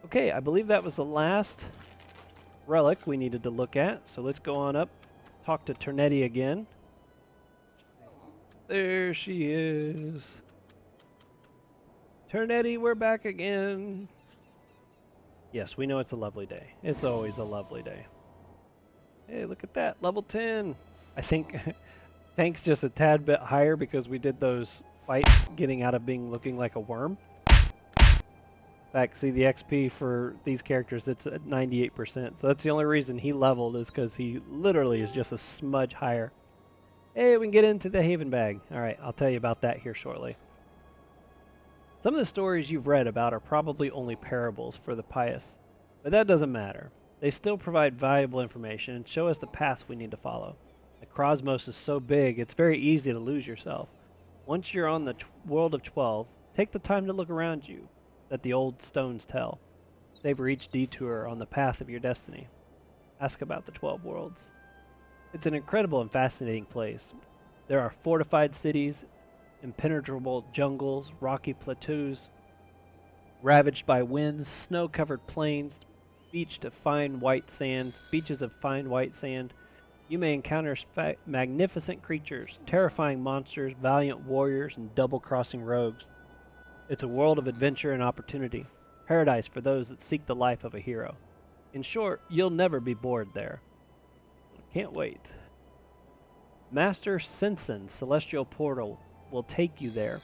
Okay, I believe that was the last relic we needed to look at. So let's go on up, talk to Ternetti again. There she is. Ternetti, we're back again. Yes, we know it's a lovely day. It's always a lovely day. Hey, look at that, level 10. I think Tank's just a tad bit higher because we did those fights getting out of being looking like a worm. In fact, see the XP for these characters, it's at 98%. So that's the only reason he leveled is because he literally is just a smudge higher. Hey, we can get into the Haven Bag. Alright, I'll tell you about that here shortly. Some of the stories you've read about are probably only parables for the pious, but that doesn't matter. They still provide valuable information and show us the paths we need to follow. The cosmos is so big, it's very easy to lose yourself. Once you're on the world of 12, take the time to look around you, that the old stones tell. Savor each detour on the path of your destiny. Ask about the 12 worlds. It's an incredible and fascinating place. There are fortified cities, impenetrable jungles, rocky plateaus, ravaged by winds, snow-covered plains, beaches of fine white sand. You may encounter magnificent creatures, terrifying monsters, valiant warriors, and double-crossing rogues. It's a world of adventure and opportunity, paradise for those that seek the life of a hero. In short, you'll never be bored there. Can't wait. Master Sensen's celestial portal will take you there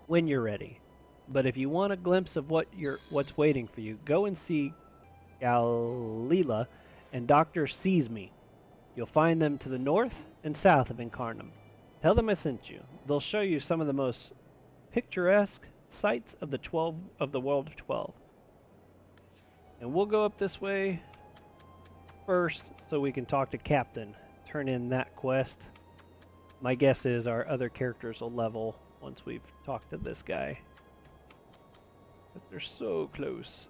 when you're ready. But if you want a glimpse of what's waiting for you, go and see Galila and Dr. Seesme. You'll find them to the north and south of Incarnam. Tell them I sent you. They'll show you some of the most picturesque sights of the world of 12. And we'll go up this way first so we can talk to Captain. Turn in that quest. My guess is our other characters will level once we've talked to this guy. Because they're so close.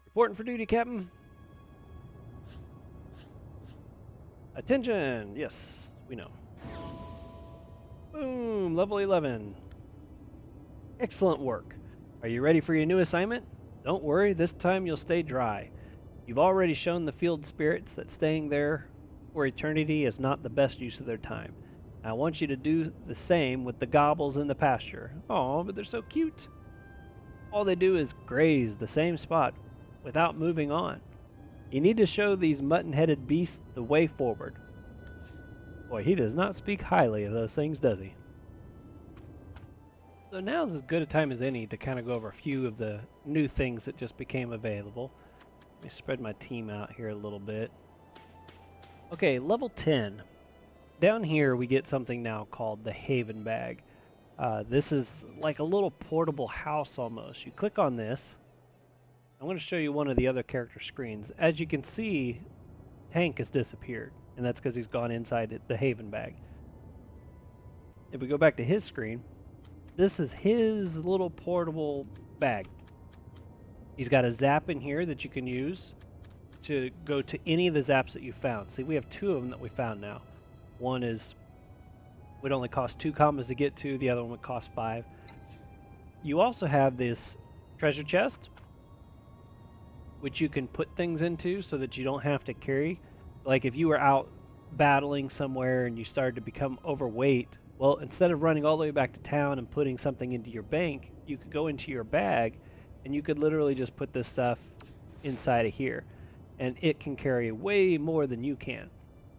Reporting for duty, Captain. Attention! Yes, we know. Boom! Level 11. Excellent work. Are you ready for your new assignment? Don't worry, this time you'll stay dry. You've already shown the field spirits that staying there for eternity is not the best use of their time. I want you to do the same with the gobbles in the pasture. Oh, but they're so cute. All they do is graze the same spot without moving on. You need to show these mutton-headed beasts the way forward. Boy, he does not speak highly of those things, does he? So now's as good a time as any to kind of go over a few of the new things that just became available. Let me spread my team out here a little bit. Okay, level 10. Down here we get something now called the Haven Bag. This is like a little portable house almost. You click on this. I'm going to show you one of the other character screens. As you can see, Tank has disappeared, and that's because he's gone inside the Haven Bag. If we go back to his screen, this is his little portable bag. He's got a zap in here that you can use to go to any of the zaps that you found. See, we have 2 of them that we found now. One would only cost 2 commas to get to, the other one would cost 5. You also have this treasure chest, which you can put things into so that you don't have to carry. Like if you were out battling somewhere and you started to become overweight, well, instead of running all the way back to town and putting something into your bank, you could go into your bag and you could literally just put this stuff inside of here. And it can carry way more than you can.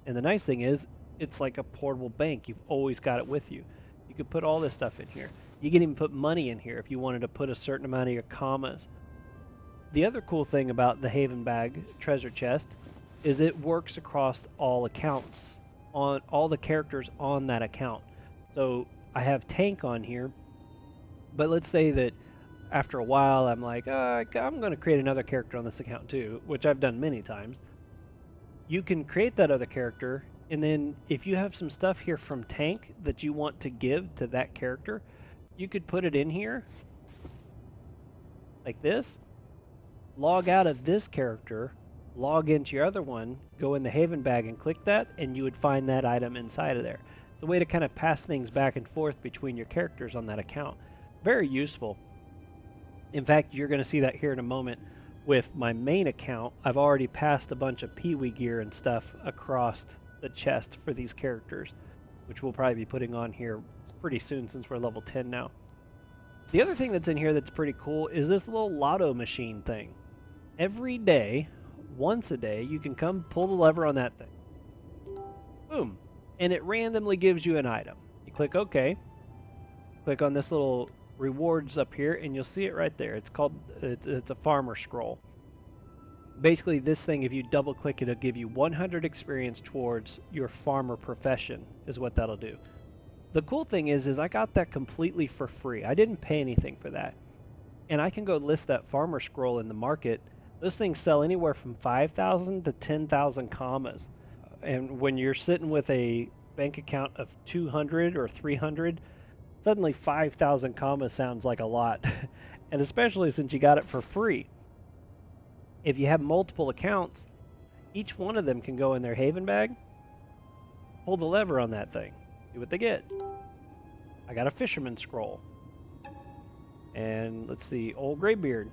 And the nice thing is, it's like a portable bank. You've always got it with you. You could put all this stuff in here. You can even put money in here if you wanted to put a certain amount of your commas. The other cool thing about the Haven Bag treasure chest is it works across all accounts, on all the characters on that account. So I have Tank on here, but let's say that after a while I'm like, I'm going to create another character on this account too, which I've done many times. You can create that other character, and then if you have some stuff here from Tank that you want to give to that character, you could put it in here like this, log out of this character, log into your other one, go in the Haven Bag and click that, and you would find that item inside of there. It's a way to kind of pass things back and forth between your characters on that account. Very useful. In fact, you're going to see that here in a moment. With my main account, I've already passed a bunch of Pee-wee gear and stuff across the chest for these characters, which we'll probably be putting on here pretty soon since we're level 10 now. The other thing that's in here that's pretty cool is this little lotto machine thing. Every day, once a day, you can come pull the lever on that thing. Boom. And it randomly gives you an item. You click OK. Click on this little rewards up here, and you'll see it right there. It's a farmer scroll. Basically, this thing, if you double click it, it'll give you 100 experience towards your farmer profession, is what that'll do. The cool thing is I got that completely for free. I didn't pay anything for that. And I can go list that farmer scroll in the market. Those things sell anywhere from 5,000 to 10,000 commas. And when you're sitting with a bank account of 200 or 300, suddenly 5,000 commas sounds like a lot. And especially since you got it for free. If you have multiple accounts, each one of them can go in their Haven bag, pull the lever on that thing, see what they get. I got a fisherman scroll. And let's see, old Graybeard.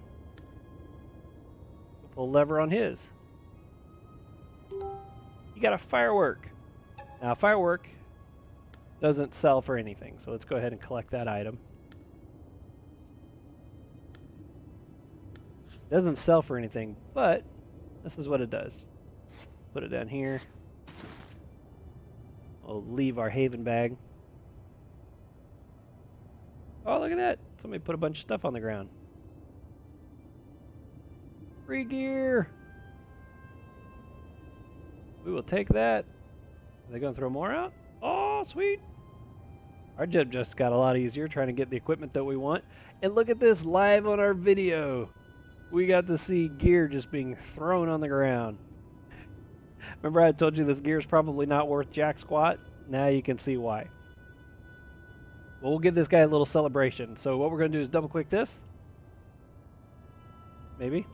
Pull the lever on his. You got a firework. Now, a firework doesn't sell for anything, so let's go ahead and collect that item. Doesn't sell for anything, but this is what it does. Put it down here. We'll leave our Haven bag. Oh, look at that. Somebody put a bunch of stuff on the ground. Free gear. We will take that. Are they going to throw more out? Oh, sweet. Our job just got a lot easier trying to get the equipment that we want. And look at this live on our video. We got to see gear just being thrown on the ground. Remember I told you this gear is probably not worth jack squat? Now you can see why. Well, we'll give this guy a little celebration. So what we're going to do is double click this. Maybe.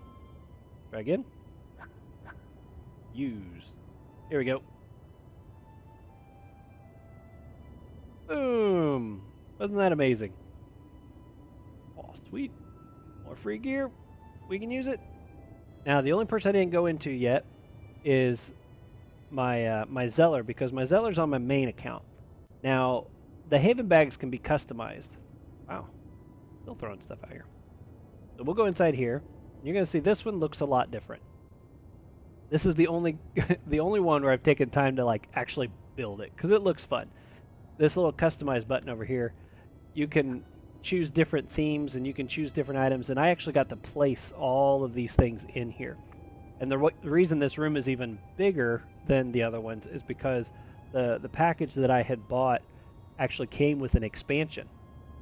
Try again. Use. Here we go. Boom! Wasn't that amazing? Oh, sweet. More free gear. We can use it. Now, the only person I didn't go into yet is my my Zeller, because my Zeller's on my main account. Now, the Haven bags can be customized. Wow. Still throwing stuff out here. So we'll go inside here. You're going to see this one looks a lot different. This is the only the only one where I've taken time to like actually build it, because it looks fun. This little customize button over here, you can choose different themes and you can choose different items, and I actually got to place all of these things in here. And the reason this room is even bigger than the other ones is because the package that I had bought actually came with an expansion,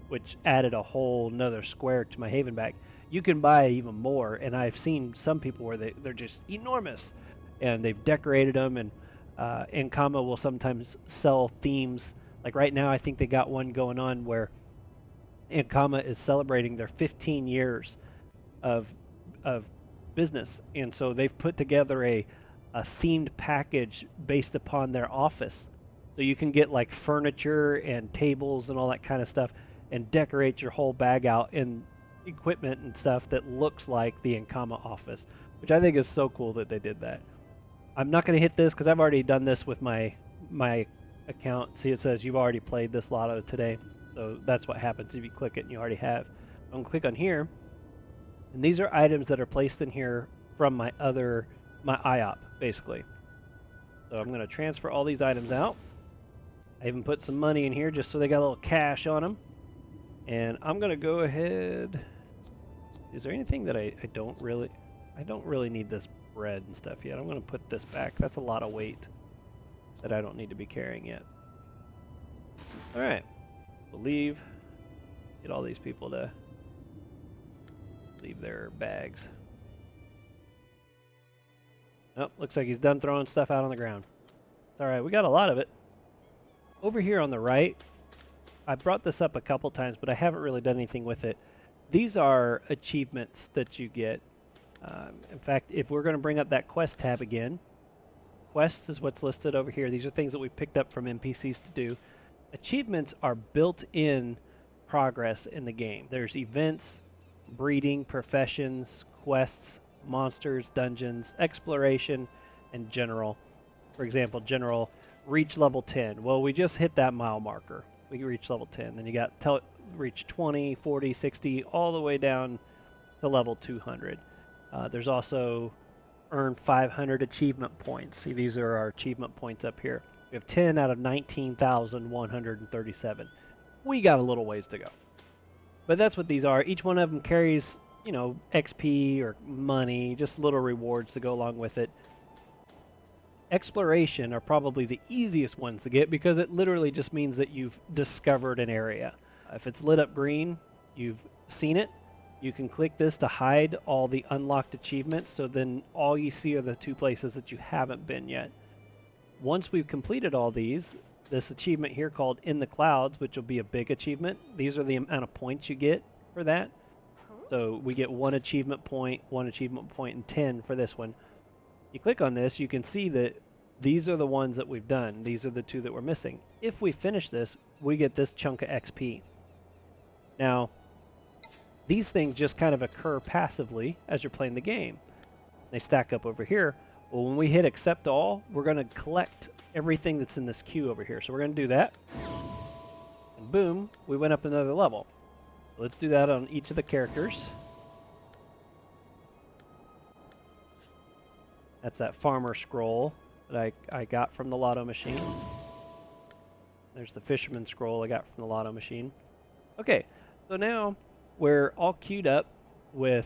which added a whole nother square to my Haven bag. You can buy even more, and I've seen some people where they're just enormous, and they've decorated them, and Incarnam will sometimes sell themes. Like right now, I think they got one going on where Incarnam is celebrating their 15 years of business, and so they've put together a themed package based upon their office. So you can get like furniture and tables and all that kind of stuff, and decorate your whole bag out in equipment and stuff that looks like the Incarnam office, which I think is so cool that they did that. I'm not going to hit this because I've already done this with my account. See, it says you've already played this lotto today. So that's what happens if you click it and you already have. I'm going to click on here, and these are items that are placed in here from my IOP, basically. So I'm going to transfer all these items out. I even put some money in here just so they got a little cash on them. And I'm going to go ahead. Is there anything that I don't really need this bread and stuff yet. I'm going to put this back. That's a lot of weight that I don't need to be carrying yet. All right. We'll leave. Get all these people to leave their bags. Oh, looks like he's done throwing stuff out on the ground. It's all right. We got a lot of it. Over here on the right, I brought this up a couple times, but I haven't really done anything with it. These are achievements that you get. In fact, if we're going to bring up that quest tab again, quests is what's listed over here. These are things that we picked up from NPCs to do. Achievements are built-in progress in the game. There's events, breeding, professions, quests, monsters, dungeons, exploration, and general. For example, general, reach level 10. Well, we just hit that mile marker. We reach level 10. Then you got reach 20, 40, 60, all the way down to level 200. There's also earn 500 achievement points. See, these are our achievement points up here. We have 10 out of 19,137. We got a little ways to go. But that's what these are. Each one of them carries, you know, XP or money, just little rewards to go along with it. Exploration are probably the easiest ones to get because it literally just means that you've discovered an area. If it's lit up green, you've seen it. You can click this to hide all the unlocked achievements, so then all you see are the 2 places that you haven't been yet. Once we've completed all these, this achievement here called In the Clouds, which will be a big achievement, these are the amount of points you get for that. So we get 1 achievement point, 1 achievement point, and 10 for this one. You click on this, you can see that these are the ones that we've done. These are the 2 that we're missing. If we finish this, we get this chunk of XP. Now, these things just kind of occur passively as you're playing the game. They stack up over here. Well, when we hit accept all, we're going to collect everything that's in this queue over here. So we're going to do that. And boom, we went up another level. Let's do that on each of the characters. That's that farmer scroll that I got from the lotto machine. There's the fisherman scroll I got from the lotto machine. Okay, so now we're all queued up with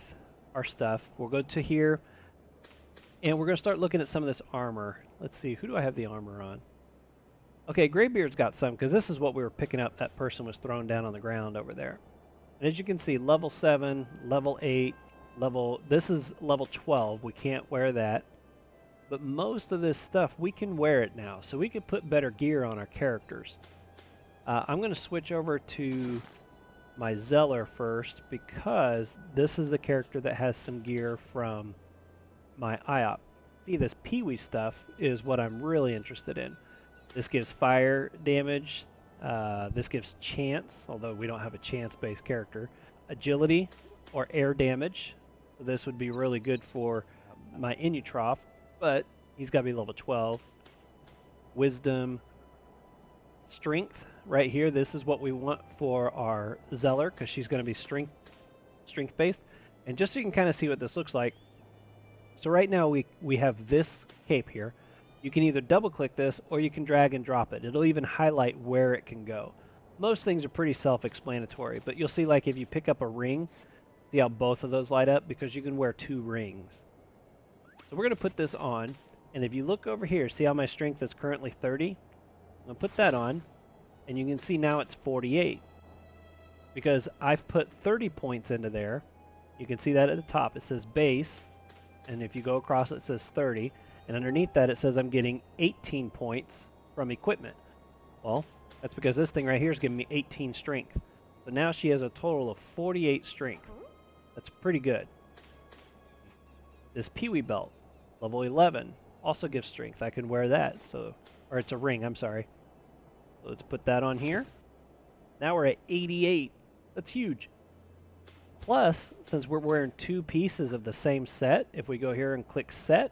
our stuff. We'll go to here, and we're going to start looking at some of this armor. Let's see, who do I have the armor on? Okay, Graybeard's got some, because this is what we were picking up. That person was thrown down on the ground over there. And as you can see, level 7, level 8, this is level 12. We can't wear that. But most of this stuff, we can wear it now. So we can put better gear on our characters. I'm going to switch over to my Zeller first, because this is the character that has some gear from my IOP. See, this Pee-wee stuff is what I'm really interested in. This gives fire damage. This gives chance, although we don't have a chance-based character. Agility or air damage. So this would be really good for my Inutrof, but he's got to be level 12. Wisdom. Strength. Right here, this is what we want for our Zeller, because she's going to be strength-based. And just so you can kind of see what this looks like, so right now we have this cape here. You can either double-click this, or you can drag and drop it. It'll even highlight where it can go. Most things are pretty self-explanatory, but you'll see, like, if you pick up a ring, see how both of those light up? Because you can wear 2 rings. So we're going to put this on, and if you look over here, see how my strength is currently 30? I'm going to put that on. And you can see now it's 48 because I've put 30 points into there. You can see that at the top. It says base, and if you go across it says 30, and underneath that it says I'm getting 18 points from equipment. Well, that's because this thing right here is giving me 18 strength. So now she has a total of 48 strength. That's pretty good. This Pee-wee belt, level 11, also gives strength. I can wear that, or it's a ring, I'm sorry. So let's put that on here. Now we're at 88. That's huge. Plus, since we're wearing 2 pieces of the same set, if we go here and click set,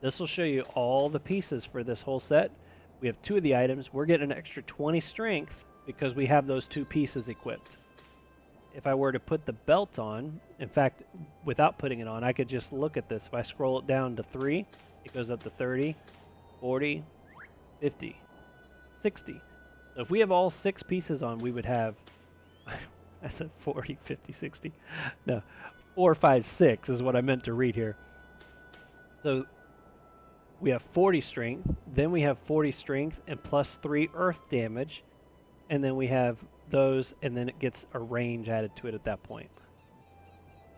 this will show you all the pieces for this whole set. We have 2 of the items. We're getting an extra 20 strength because we have those 2 pieces equipped. If I were to put the belt on, in fact, without putting it on, I could just look at this. If I scroll it down to 3, it goes up to 30, 40, 50. 60. So if we have all 6 pieces on, we would have, I said 40, 50, 60. No, 4, 5, 6 is what I meant to read here. So we have 40 strength, then we have 40 strength and plus 3 earth damage, and then we have those, and then it gets a range added to it at that point.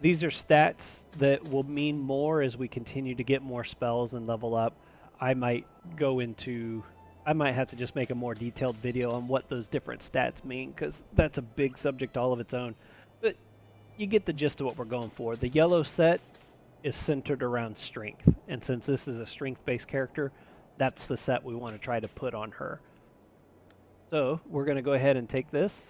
These are stats that will mean more as we continue to get more spells and level up. I might have to just make a more detailed video on what those different stats mean, because that's a big subject all of its own. But you get the gist of what we're going for. The yellow set is centered around strength, and since this is a strength-based character, that's the set we want to try to put on her. So we're going to go ahead and take this,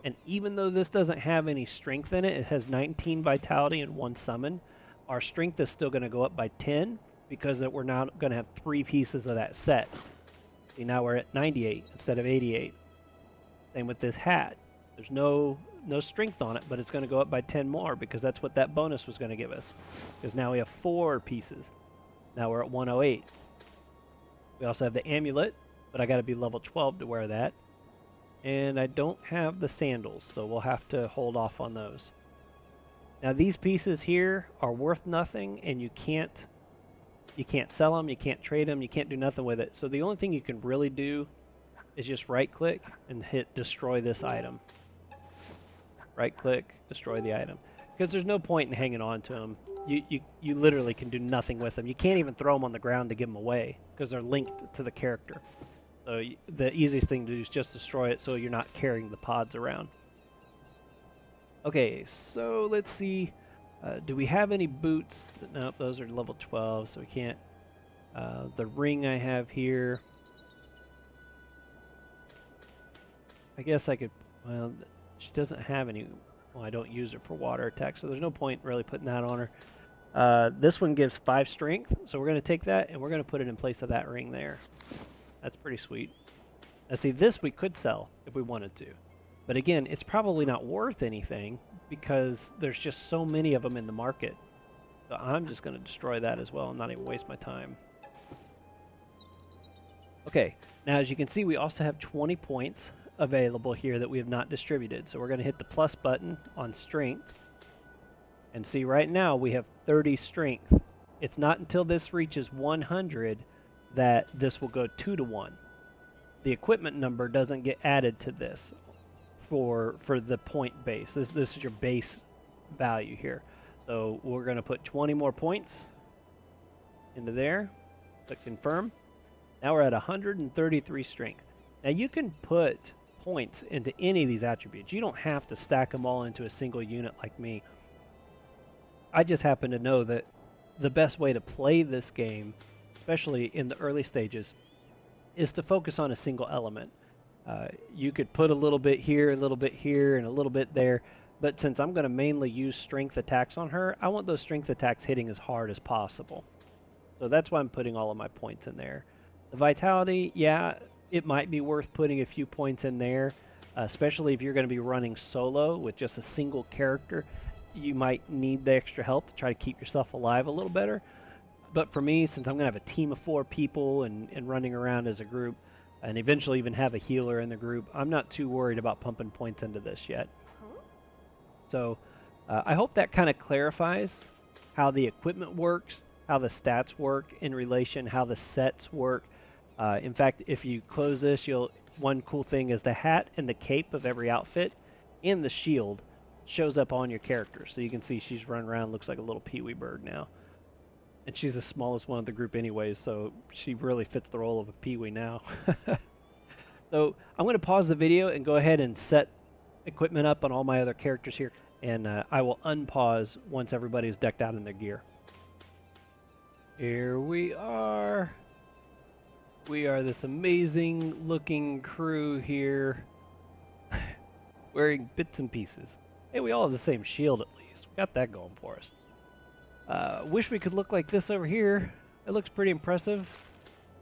And even though this doesn't have any strength in it, it has 19 vitality and 1 summon, our strength is still going to go up by 10 because we're now going to have 3 pieces of that set. See, now we're at 98 instead of 88. Same with this hat. There's no strength on it, but it's going to go up by 10 more because that's what that bonus was going to give us. Because now we have 4 pieces. Now we're at 108. We also have the amulet, but I got to be level 12 to wear that. And I don't have the sandals, so we'll have to hold off on those. Now these pieces here are worth nothing, and you can't sell them, you can't trade them, you can't do nothing with it. So the only thing you can really do is just right click and hit destroy this item. Right click, destroy the item. Because there's no point in hanging on to them. You literally can do nothing with them. You can't even throw them on the ground to give them away because they're linked to the character. So the easiest thing to do is just destroy it so you're not carrying the pods around. Okay, so let's see. Do we have any boots? Nope, those are level 12, so we can't. The ring I have here. I guess I could, well, she doesn't have any, well, I don't use her for water attack, so there's no point really putting that on her. This one gives 5 strength, so we're going to take that and we're going to put it in place of that ring there. That's pretty sweet. Now see, this we could sell if we wanted to. But again, it's probably not worth anything because there's just so many of them in the market. So I'm just going to destroy that as well and not even waste my time. Okay, now as you can see, we also have 20 points available here that we have not distributed. So we're going to hit the plus button on strength. And see, right now we have 30 strength. It's not until this reaches 100 that this will go 2 to 1. The equipment number doesn't get added to this for the point base. This is your base value here. So we're going to put 20 more points into there. Click confirm. Now we're at 133 strength. Now you can put points into any of these attributes. You don't have to stack them all into a single unit like me. I just happen to know that the best way to play this game, especially in the early stages, is to focus on a single element. You could put a little bit here, a little bit here, and a little bit there, but since I'm going to mainly use strength attacks on her, I want those strength attacks hitting as hard as possible. So that's why I'm putting all of my points in there. The vitality, yeah, it might be worth putting a few points in there, especially if you're going to be running solo with just a single character. You might need the extra help to try to keep yourself alive a little better. But for me, since I'm going to have a team of 4 people and running around as a group, and eventually even have a healer in the group, I'm not too worried about pumping points into this yet. So I hope that kind of clarifies how the equipment works, how the stats work in relation, how the sets work. In fact, if you close this, one cool thing is the hat and the cape of every outfit and the shield shows up on your character. So you can see she's running around, looks like a little peewee bird now. And she's the smallest one of the group anyways, so she really fits the role of a peewee now. So I'm going to pause the video and go ahead and set equipment up on all my other characters here. And I will unpause once everybody's decked out in their gear. Here we are. We are this amazing looking crew here. Wearing bits and pieces. Hey, we all have the same shield at least. We got that going for us. Wish we could look like this over here. It looks pretty impressive.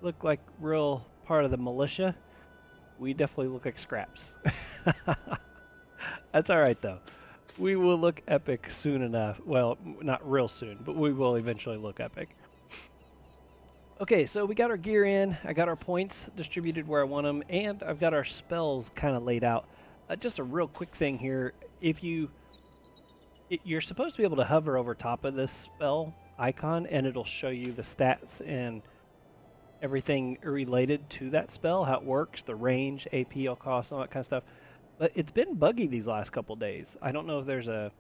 Look like real part of the militia. We definitely look like scraps. That's alright though. We will look epic soon enough. Well, not real soon, but we will eventually look epic. Okay, so we got our gear in. I got our points distributed where I want them, and I've got our spells kind of laid out. Just a real quick thing here. If you're supposed to be able to hover over top of this spell icon, and it'll show you the stats and everything related to that spell, how it works, the range, AP, all costs, all that kind of stuff. But it's been buggy these last couple days. I don't know if there's a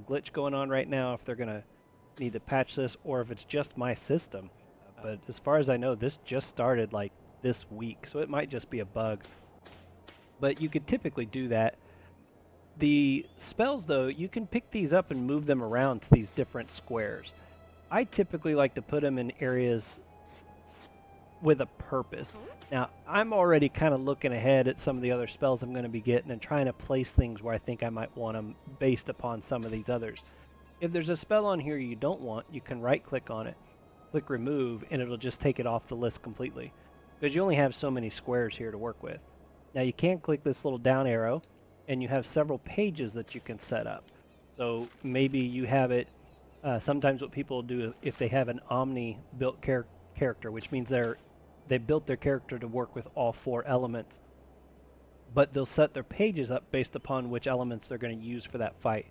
glitch going on right now, if they're going to need to patch this, or if it's just my system. But as far as I know, this just started like this week, so it might just be a bug. But you could typically do that. The spells, though, you can pick these up and move them around to these different squares. I typically like to put them in areas with a purpose. Now, I'm already kind of looking ahead at some of the other spells I'm going to be getting and trying to place things where I think I might want them based upon some of these others. If there's a spell on here you don't want, you can right-click on it, click remove, and it'll just take it off the list completely. Because you only have so many squares here to work with. Now you can click this little down arrow, and you have several pages that you can set up. So maybe you have it, sometimes what people do if they have an Omni built character, which means they built their character to work with all 4 elements, but they'll set their pages up based upon which elements they're going to use for that fight.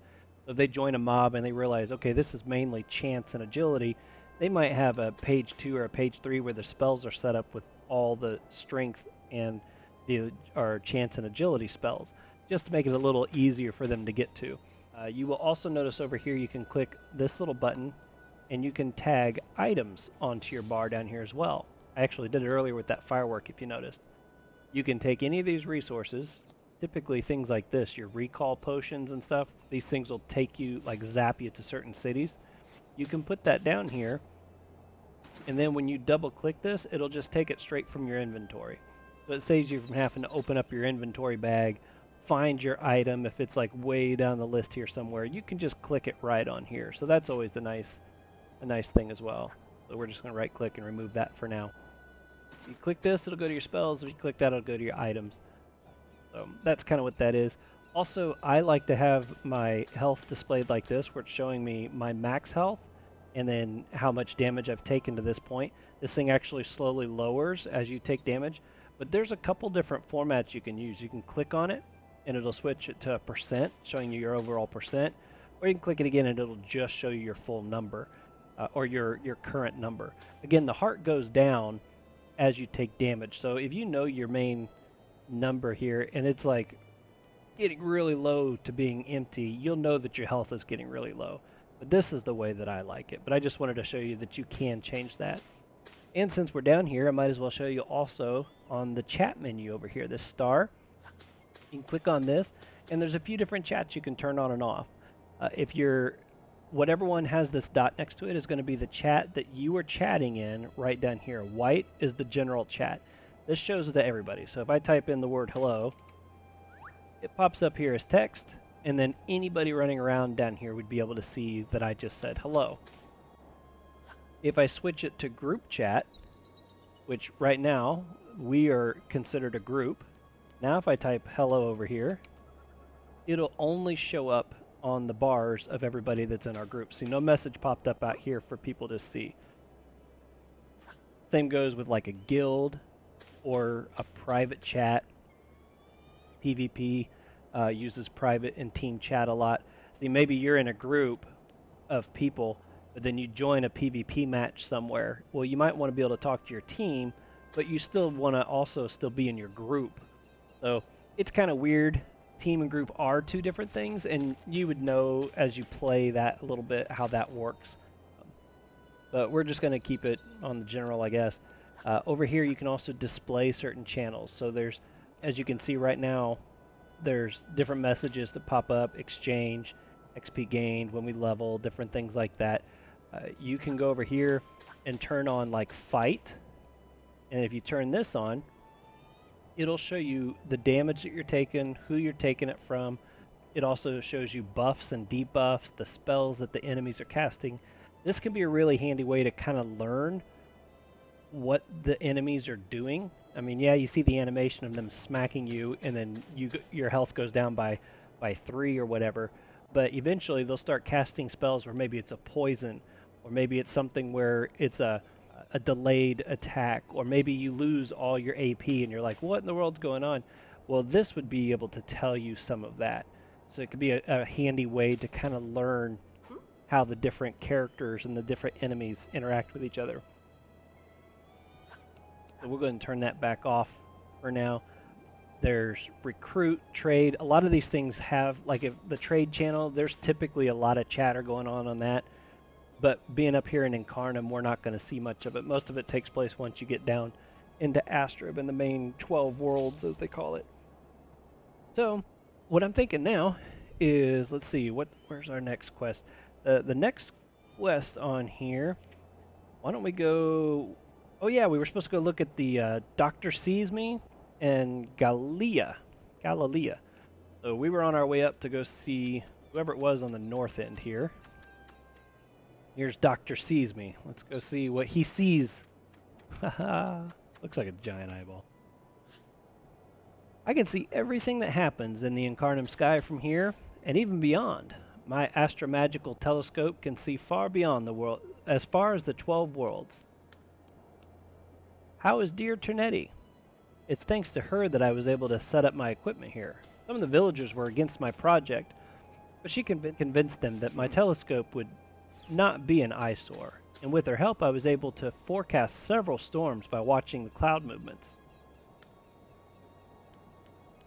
So if they join a mob and they realize, okay, this is mainly chance and agility, they might have a page 2 or a page 3 where the spells are set up with all the strength and our chance and agility spells, just to make it a little easier for them to get to. You will also notice over here you can click this little button and you can tag items onto your bar down here as well. I actually did it earlier with that firework if you noticed. You can take any of these resources, typically things like this, your recall potions and stuff. These things will take you, like zap you to certain cities. You can put that down here, and then when you double click this, it'll just take it straight from your inventory. So it saves you from having to open up your inventory bag, find your item. If it's like way down the list here somewhere, you can just click it right on here. So that's always a nice thing as well. So we're just going to right click and remove that for now. If you click this, it'll go to your spells. If you click that, it'll go to your items. So that's kind of what that is. Also, I like to have my health displayed like this, where it's showing me my max health and then how much damage I've taken to this point. This thing actually slowly lowers as you take damage, but there's a couple different formats you can use. You can click on it and it'll switch it to a percent, showing you your overall percent, or you can click it again and it'll just show you your full number, or your current number. Again, the heart goes down as you take damage. So if you know your main number here and it's like getting really low to being empty, you'll know that your health is getting really low. But this is the way that I like it. But I just wanted to show you that you can change that. And since we're down here, I might as well show you also on the chat menu over here, this star. You can click on this, and there's a few different chats you can turn on and off. Whatever one has this dot next to it is going to be the chat that you are chatting in right down here. White is the general chat. This shows it to everybody. So if I type in the word hello, it pops up here as text, and then anybody running around down here would be able to see that I just said hello. If I switch it to group chat, which right now we are considered a group, now if I type hello over here, it'll only show up on the bars of everybody that's in our group. See, no message popped up out here for people to see. Same goes with like a guild or a private chat. PvP uses private and team chat a lot. See, maybe you're in a group of people, but then you join a PvP match somewhere. Well, you might want to be able to talk to your team, but you still want to also still be in your group. So it's kind of weird. Team and group are 2 different things, and you would know as you play that a little bit how that works. But we're just going to keep it on the general, I guess. Over here you can also display certain channels. So there's, as you can see right now, there's different messages that pop up, exchange, XP gained when we level, different things like that. You can go over here and turn on like fight, and if you turn this on, it'll show you the damage that you're taking, who you're taking it from. It also shows you buffs and debuffs, the spells that the enemies are casting. This can be a really handy way to kind of learn what the enemies are doing. I mean, yeah, you see the animation of them smacking you, and then your health goes down by 3 or whatever. But eventually they'll start casting spells where maybe it's a poison, or maybe it's something where it's a delayed attack, or maybe you lose all your AP and you're like, what in the world's going on? Well, this would be able to tell you some of that. So it could be a handy way to kind of learn how the different characters and the different enemies interact with each other. So we'll go ahead and turn that back off for now. There's recruit, trade. A lot of these things have, like if the trade channel, there's typically a lot of chatter going on that. But being up here in Incarnam, we're not going to see much of it. Most of it takes place once you get down into Astrib and the main 12 worlds, as they call it. So, what I'm thinking now is, let's see, where's our next quest? The next quest on here, why don't we go Oh yeah, we were supposed to go look at the Doctor Sees Me and Galilea. So we were on our way up to go see whoever it was on the north end here. Here's Doctor Sees Me. Let's go see what he sees. Haha. Looks like a giant eyeball. I can see everything that happens in the Incarnam sky from here and even beyond. My astromagical telescope can see far beyond the world, as far as the 12 worlds. How is dear Ternetti? It's thanks to her that I was able to set up my equipment here. Some of the villagers were against my project, but she convinced them that my telescope would not be an eyesore, and with her help I was able to forecast several storms by watching the cloud movements.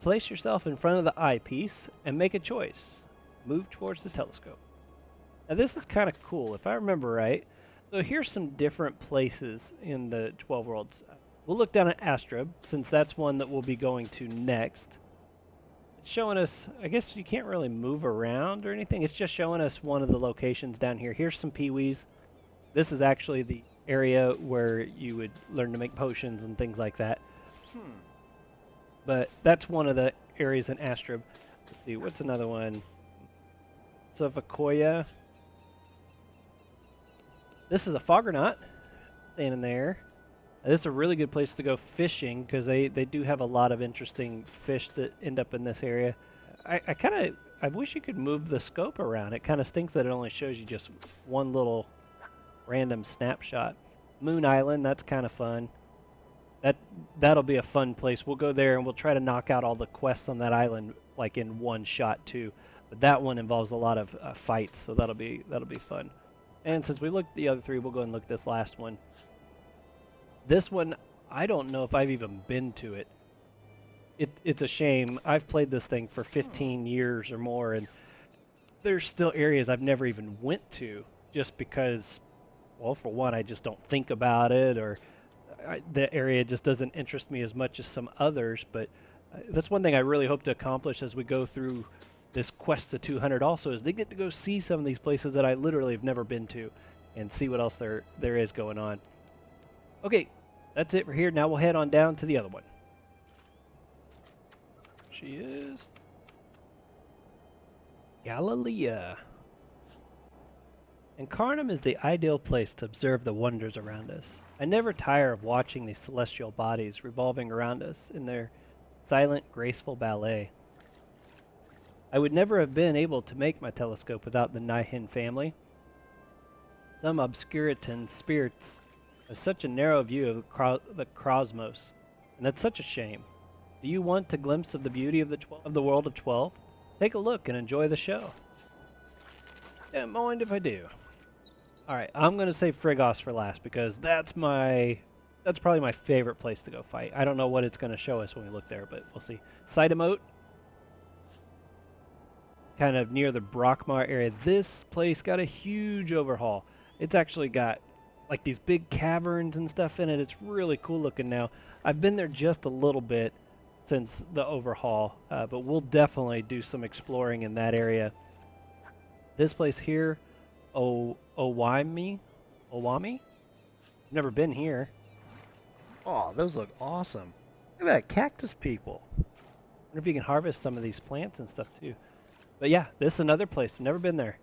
Place yourself in front of the eyepiece and make a choice. Move towards the telescope. Now this is kind of cool, if I remember right. So here's some different places in the 12 worlds. We'll look down at Astrub, since that's one that we'll be going to next. It's showing us, I guess you can't really move around or anything. It's just showing us one of the locations down here. Here's some peewees. This is actually the area where you would learn to make potions and things like that. But that's one of the areas in Astrub. Let's see, what's another one? Sovakoya. This is a Foggernaut standing there. This is a really good place to go fishing because they do have a lot of interesting fish that end up in this area. I wish you could move the scope around. It kind of stinks that it only shows you just one little random snapshot. Moon Island, that's kind of fun. That'll be a fun place. We'll go there and we'll try to knock out all the quests on that island like in one shot too. But that one involves a lot of fights, so that'll be fun. And since we looked at the other three, we'll go and look at this last one. This one, I don't know if I've even been to it. It's a shame. I've played this thing for 15 years or more, and there's still areas I've never even went to just because, well, for one, I just don't think about it, or the area just doesn't interest me as much as some others. But that's one thing I really hope to accomplish as we go through this quest to 200 also, is they get to go see some of these places that I literally have never been to and see what else there is going on. Okay, that's it for here. Now we'll head on down to the other one. She is Galilea. Incarnam is the ideal place to observe the wonders around us. I never tire of watching these celestial bodies revolving around us in their silent, graceful ballet. I would never have been able to make my telescope without the Nihin family. Some obscuritan spirits have such a narrow view of the cosmos, and that's such a shame. Do you want a glimpse of the beauty of the world of 12? Take a look and enjoy the show. Don't mind if I do. Alright, I'm going to save Frigos for last because that's probably my favorite place to go fight. I don't know what it's going to show us when we look there, but we'll see. Cydamote, kind of near the Brockmar area. This place got a huge overhaul. It's actually got like these big caverns and stuff in it. It's really cool looking now. I've been there just a little bit since the overhaul, but we'll definitely do some exploring in that area. This place here, Owami? Never been here. Oh, those look awesome. Look at that, cactus people. I wonder if you can harvest some of these plants and stuff too. But yeah, this is another place. Never been there.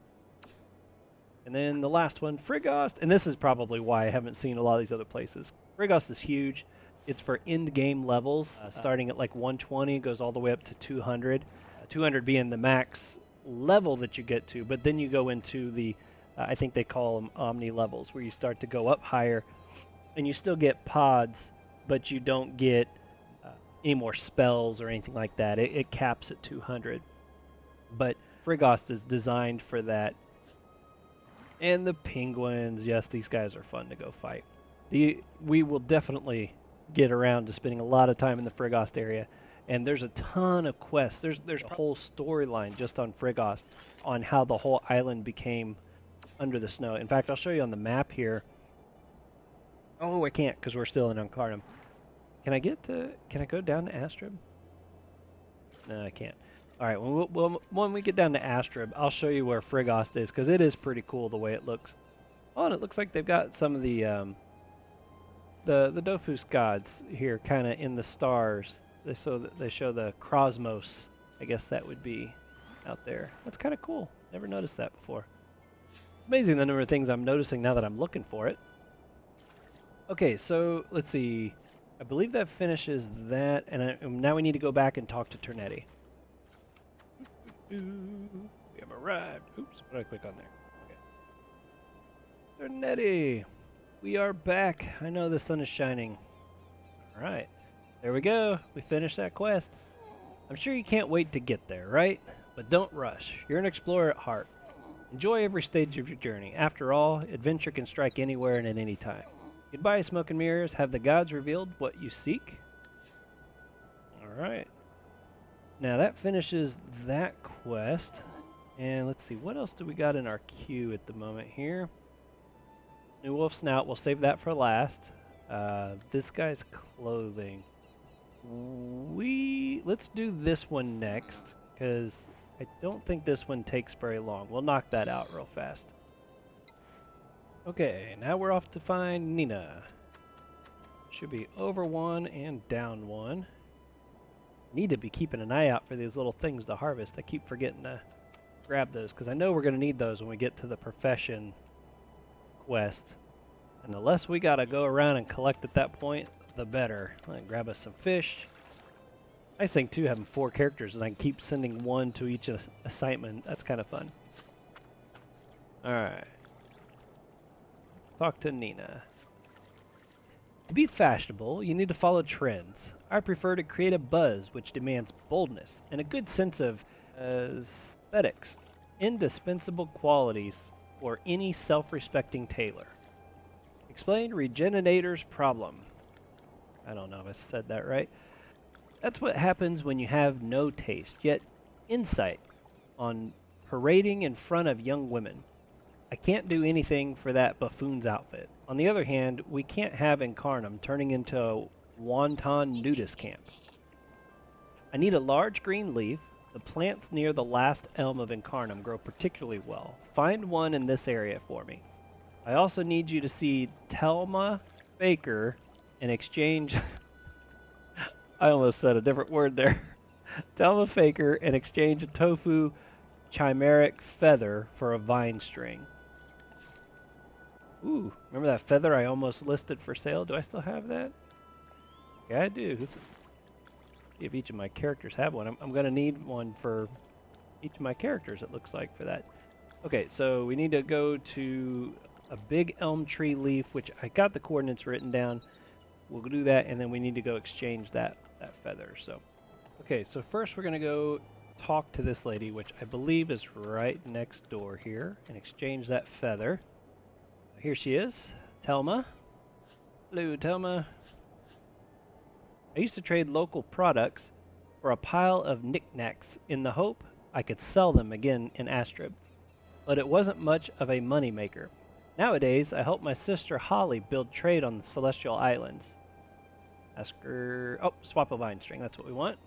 And then the last one, Frigos. And this is probably why I haven't seen a lot of these other places. Frigos is huge. It's for end game levels, starting at like 120, goes all the way up to 200. 200 being the max level that you get to, but then you go into the, I think they call them omni levels, where you start to go up higher, and you still get pods, but you don't get any more spells or anything like that. It caps at 200. But Frigos is designed for that. And the penguins, yes, these guys are fun to go fight. We will definitely get around to spending a lot of time in the Frigos area. And there's a ton of quests. There's a whole storyline just on Frigos on how the whole island became under the snow. In fact, I'll show you on the map here. Oh, I can't because we're still in Incarnam. Can I go down to Astrub? No, I can't. All right, when we get down to Astrub, I'll show you where Frigos is because it is pretty cool the way it looks. Oh, and it looks like they've got some of the The Dofus gods here, kind of in the stars. They show the cosmos. I guess that would be out there. That's kind of cool. Never noticed that before. Amazing the number of things I'm noticing now that I'm looking for it. Okay, so let's see. I believe that finishes that, and now we need to go back and talk to Ternetti. We have arrived. Oops, what did I click on there? Okay. Ternetti, we are back. I know the sun is shining. All right, there we go. We finished that quest. I'm sure you can't wait to get there, right? But don't rush. You're an explorer at heart. Enjoy every stage of your journey. After all, adventure can strike anywhere and at any time. Goodbye, smoke and mirrors. Have the gods revealed what you seek? Alright. Now that finishes that quest. And let's see, what else do we got in our queue at the moment here? New Wolf Snout, we'll save that for last. This guy's clothing. Let's do this one next, because I don't think this one takes very long. We'll knock that out real fast. Okay, now we're off to find Nina. Should be over 1 and down 1. Need to be keeping an eye out for these little things to harvest. I keep forgetting to grab those, because I know we're going to need those when we get to the profession quest. And the less we got to go around and collect at that point, the better. Grab us some fish. Nice thing too, having 4 characters, and I can keep sending 1 to each assignment. That's kind of fun. Alright. Talk to Nina. To be fashionable, you need to follow trends. I prefer to create a buzz which demands boldness and a good sense of aesthetics, indispensable qualities for any self-respecting tailor. Explain Regenerator's problem. I don't know if I said that right. That's what happens when you have no taste, yet insight on parading in front of young women. I can't do anything for that buffoon's outfit. On the other hand, we can't have Incarnam turning into a wanton nudist camp. I need a large green leaf. The plants near the last elm of Incarnam grow particularly well. Find one in this area for me. I also need you to see Telma Baker in exchange... I almost said a different word there. Telma Faker and exchange a tofu chimeric feather for a vine string. Ooh, remember that feather I almost listed for sale? Do I still have that? Yeah, I do. See if each of my characters have one. I'm going to need one for each of my characters, it looks like, for that. Okay, so we need to go to a big elm tree leaf, which I got the coordinates written down. We'll do that, and then we need to go exchange that feather. So, okay, so first we're going to go talk to this lady, which I believe is right next door here, and exchange that feather. Here she is, Telma. Hello, Telma. I used to trade local products for a pile of knickknacks in the hope I could sell them again in Astrib, but it wasn't much of a money maker. Nowadays, I help my sister Holly build trade on the Celestial Islands. Ask her... Oh, swap a vine string. That's what we want.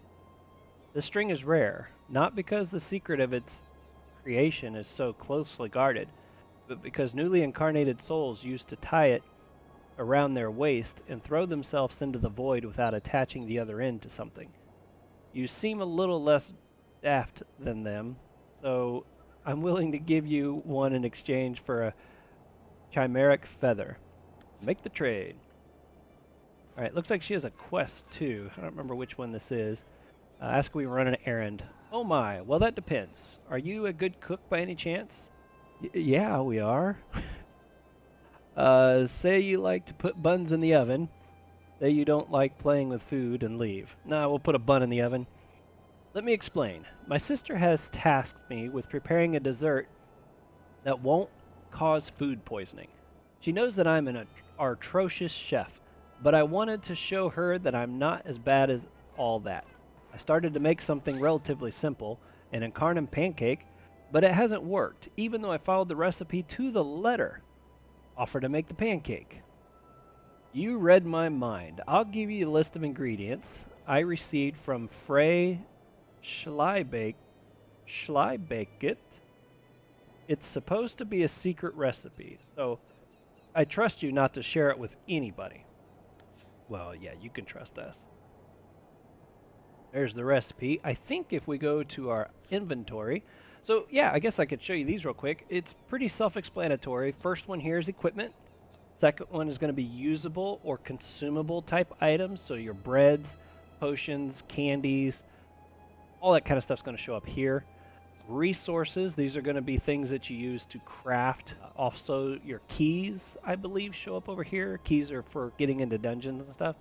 This string is rare, not because the secret of its creation is so closely guarded, but because newly incarnated souls used to tie it around their waist and throw themselves into the void without attaching the other end to something. You seem a little less daft than them, so I'm willing to give you one in exchange for a chimeric feather. Make the trade. Alright, looks like she has a quest too. I don't remember which one this is. Ask we run an errand. Oh my, well that depends. Are you a good cook by any chance? Yeah, we are. Say you like to put buns in the oven. Say you don't like playing with food and leave. Nah, we'll put a bun in the oven. Let me explain. My sister has tasked me with preparing a dessert that won't cause food poisoning. She knows that I'm an atrocious chef, but I wanted to show her that I'm not as bad as all that. I started to make something relatively simple, an Incarnam pancake, but it hasn't worked, even though I followed the recipe to the letter. Offer to make the pancake. You read my mind. I'll give you a list of ingredients I received from Frey Schleibake it. It's supposed to be a secret recipe, so I trust you not to share it with anybody. Well, yeah, you can trust us. There's the recipe. I think if we go to our inventory, so yeah, I guess I could show you these real quick. It's pretty self-explanatory. First one here is equipment. Second one is going to be usable or consumable type items. So your breads, potions, candies, all that kind of stuff's going to show up here. Resources, these are going to be things that you use to craft. Also, your keys, I believe, show up over here. Keys are for getting into dungeons and stuff.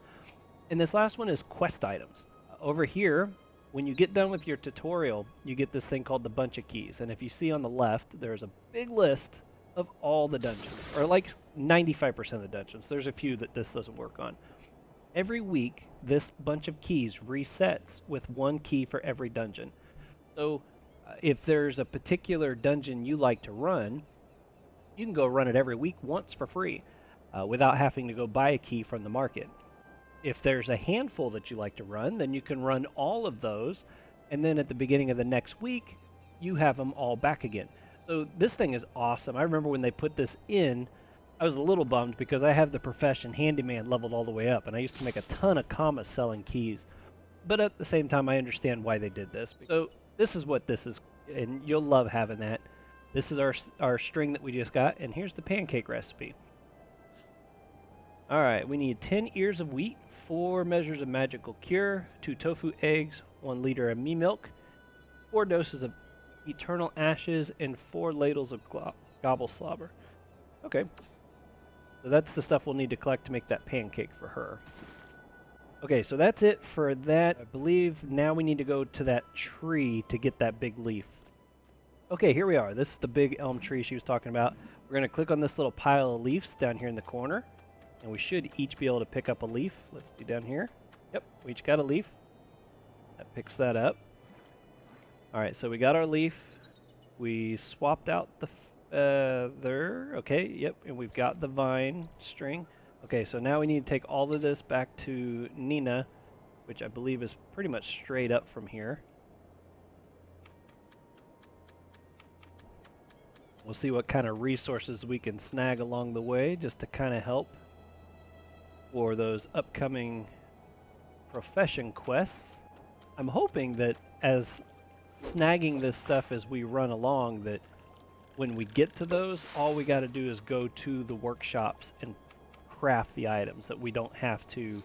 And this last one is quest items. Over here, when you get done with your tutorial, you get this thing called the bunch of keys. And if you see on the left, there's a big list of all the dungeons, or like 95% of the dungeons. There's a few that this doesn't work on. Every week, this bunch of keys resets with one key for every dungeon. So if there's a particular dungeon you like to run, you can go run it every week once for free without having to go buy a key from the market. If there's a handful that you like to run, then you can run all of those, and then at the beginning of the next week, you have them all back again. So this thing is awesome. I remember when they put this in, I was a little bummed because I have the profession handyman leveled all the way up, and I used to make a ton of commas selling keys. But at the same time, I understand why they did this. So this is what this is, and you'll love having that. This is our string that we just got, and here's the pancake recipe. All right, we need 10 ears of wheat, 4 measures of magical cure, 2 tofu eggs, 1 liter of mee milk, 4 doses of eternal ashes, and 4 ladles of gobble slobber. Okay, so that's the stuff we'll need to collect to make that pancake for her. Okay, so that's it for that. I believe now we need to go to that tree to get that big leaf. Okay, here we are. This is the big elm tree she was talking about. We're going to click on this little pile of leaves down here in the corner. And we should each be able to pick up a leaf. Let's see down here. Yep, we each got a leaf. That picks that up. Alright, so we got our leaf. We swapped out the feather. Okay, yep, and we've got the vine string. Okay, so now we need to take all of this back to Nina, which I believe is pretty much straight up from here. We'll see what kind of resources we can snag along the way just to kind of help for those upcoming profession quests. I'm hoping that as snagging this stuff as we run along, that when we get to those, all we got to do is go to the workshops and craft the items, that we don't have to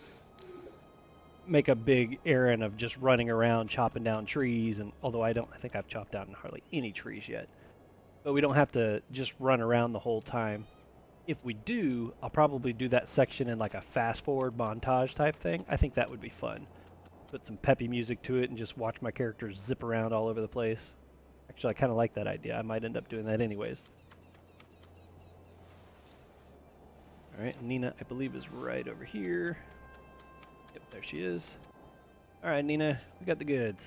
make a big errand of just running around chopping down trees. And although I think I've chopped down hardly any trees yet, but we don't have to just run around the whole time. If we do, I'll probably do that section in like a fast forward montage type thing. I think that would be fun. Put some peppy music to it and just watch my characters zip around all over the place. Actually, I kind of like that idea. I might end up doing that anyways. Alright, Nina, I believe, is right over here. Yep, there she is. Alright, Nina, we got the goods.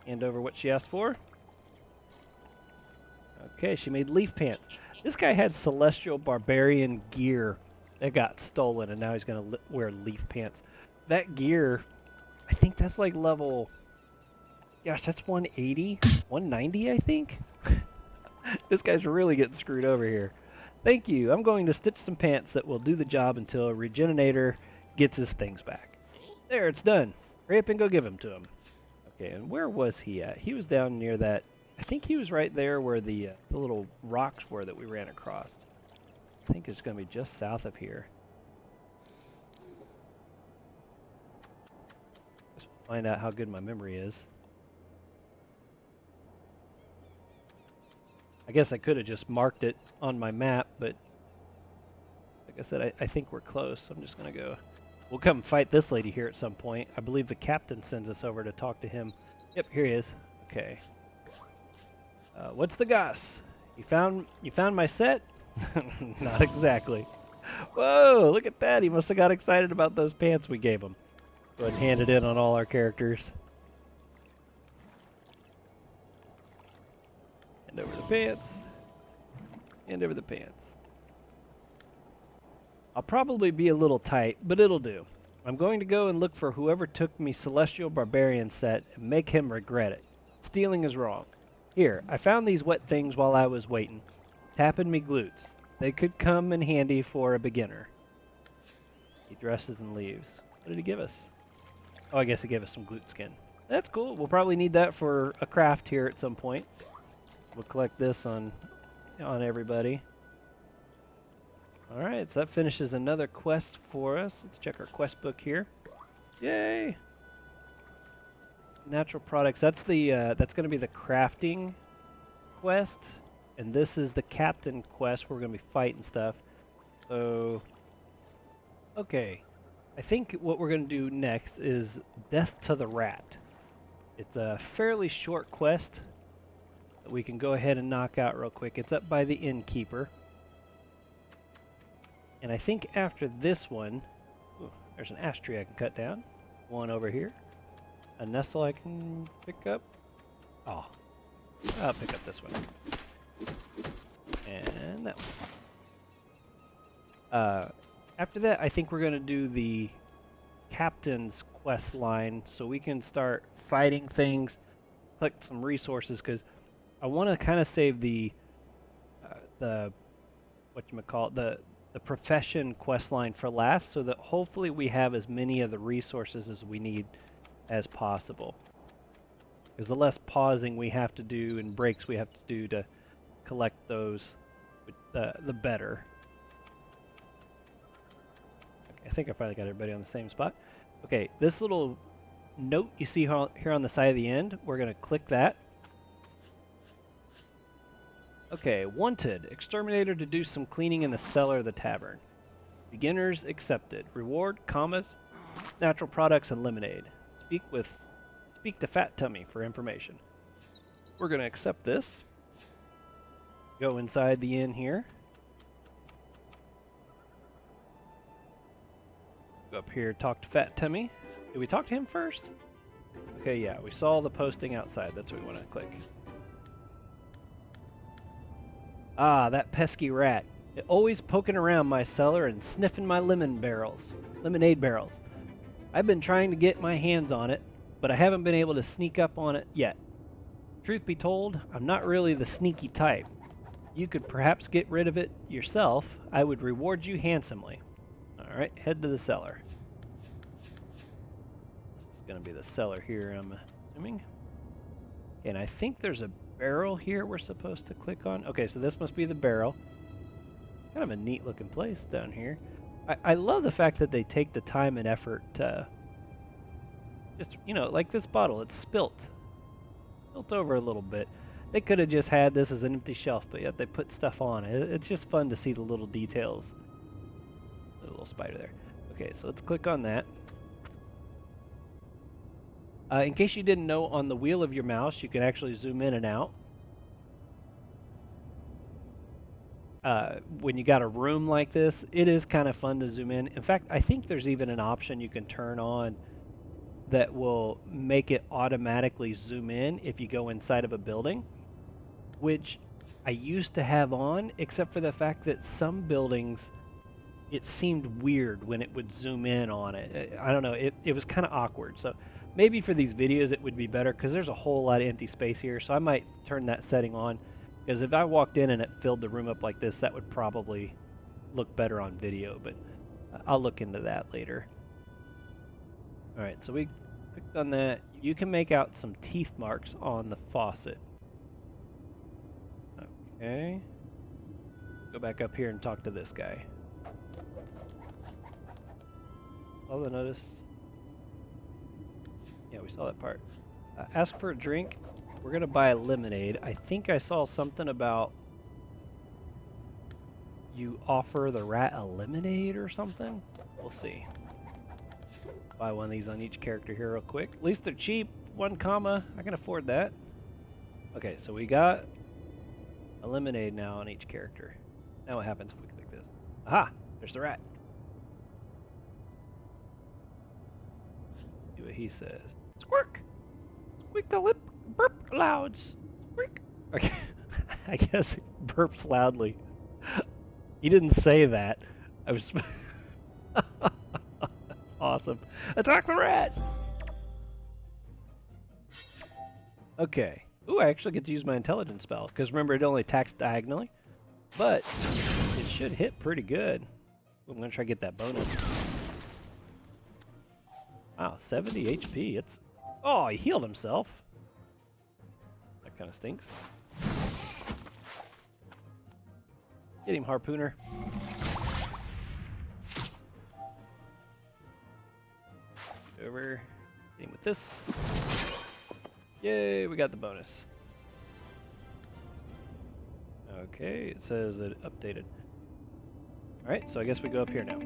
Hand over what she asked for. Okay, she made leaf pants. This guy had celestial barbarian gear that got stolen, and now he's going to wear leaf pants. That gear, I think that's like level... Gosh, that's 180? 190, I think? This guy's really getting screwed over here. Thank you. I'm going to stitch some pants that will do the job until a Regenerator gets his things back. There, it's done. Hurry up and go give them to him. Okay, and where was he at? He was down near that... I think he was right there where the little rocks were that we ran across. I think it's going to be just south of here. Let's find out how good my memory is. I guess I could have just marked it on my map, but like I said, I think we're close. I'm just going to go. We'll come fight this lady here at some point. I believe the captain sends us over to talk to him. Yep, here he is. Okay. What's the goss? You found my set? Not exactly. Whoa, look at that. He must have got excited about those pants we gave him. Go ahead and hand it in on all our characters. Hand over the pants. Hand over the pants. I'll probably be a little tight, but it'll do. I'm going to go and look for whoever took me Celestial Barbarian set and make him regret it. Stealing is wrong. Here, I found these wet things while I was waiting. Tapping me glutes. They could come in handy for a beginner. He dresses and leaves. What did he give us? Oh, I guess he gave us some glute skin. That's cool. We'll probably need that for a craft here at some point. We'll collect this on everybody. Alright, so that finishes another quest for us. Let's check our quest book here. Yay! Natural products. That's the that's going to be the crafting quest, and this is the captain quest where we're going to be fighting stuff. So, okay. I think what we're going to do next is Death to the Rat. It's a fairly short quest that we can go ahead and knock out real quick. It's up by the innkeeper. And I think after this one, ooh, there's an ash tree I can cut down. One over here. A nestle I can pick up. Oh, I'll pick up this one. And that one. After that, I think we're going to do the captain's quest line so we can start fighting things, collect some resources, because I want to kind of save the whatchamacallit, the profession quest line for last, so that hopefully we have as many of the resources as we need as possible. Because the less pausing we have to do and breaks we have to do to collect those, the better. Okay, I think I finally got everybody on the same spot. Okay, this little note you see here on the side of the end, we're going to click that. Okay, wanted. Exterminator to do some cleaning in the cellar of the tavern. Beginners accepted. Reward, commas, natural products, and lemonade. Speak to Fat Tummy for information. We're going to accept this. Go inside the inn here. Go up here, talk to Fat Tummy. Did we talk to him first? Okay, yeah, we saw the posting outside. That's what we want to click. Ah, that pesky rat. Always poking around my cellar and sniffing my lemonade barrels. I've been trying to get my hands on it, but I haven't been able to sneak up on it yet. Truth be told, I'm not really the sneaky type. You could perhaps get rid of it yourself. I would reward you handsomely. Alright, head to the cellar. This is going to be the cellar here, I'm assuming. And I think there's a barrel here we're supposed to click on. Okay, so this must be the barrel. Kind of a neat looking place down here. I love the fact that they take the time and effort to just, you know, like this bottle, it's spilt over a little bit. They could have just had this as an empty shelf, but yet they put stuff on it. It's just fun to see the little details. A little spider there. Okay, so let's click on that. In case you didn't know, on the wheel of your mouse, you can actually zoom in and out. When you got a room like this, it is kind of fun to zoom in. In fact, I think there's even an option you can turn on that will make it automatically zoom in if you go inside of a building, which I used to have on, except for the fact that some buildings, it seemed weird when it would zoom in on it. I don't know, it was kind of awkward. So maybe for these videos it would be better, because there's a whole lot of empty space here, so I might turn that setting on. Because if I walked in and it filled the room up like this, that would probably look better on video, but I'll look into that later. Alright, so we clicked on that. You can make out some teeth marks on the faucet. Okay. Go back up here and talk to this guy. Saw the notice. Yeah, we saw that part. Ask for a drink. We're going to buy a lemonade. I think I saw something about you offer the rat a lemonade or something. We'll see. Buy one of these on each character here real quick. At least they're cheap. 1 comma. I can afford that. Okay, so we got a lemonade now on each character. Now what happens if we click this? Aha! There's the rat. See what he says. Squirk! Squeak the lip! Burp loud! Squeak! Okay, I guess he burps loudly. He didn't say that. I was... Awesome. Attack the rat! Okay. Ooh, I actually get to use my intelligence spell, because remember it only attacks diagonally. But it should hit pretty good. I'm going to try to get that bonus. Wow, 70 HP. It's... Oh, he healed himself. That kind of stinks. Get him, Harpooner. Over. Get him with this. Yay, we got the bonus. Okay, it says it updated. Alright, so I guess we go up here now.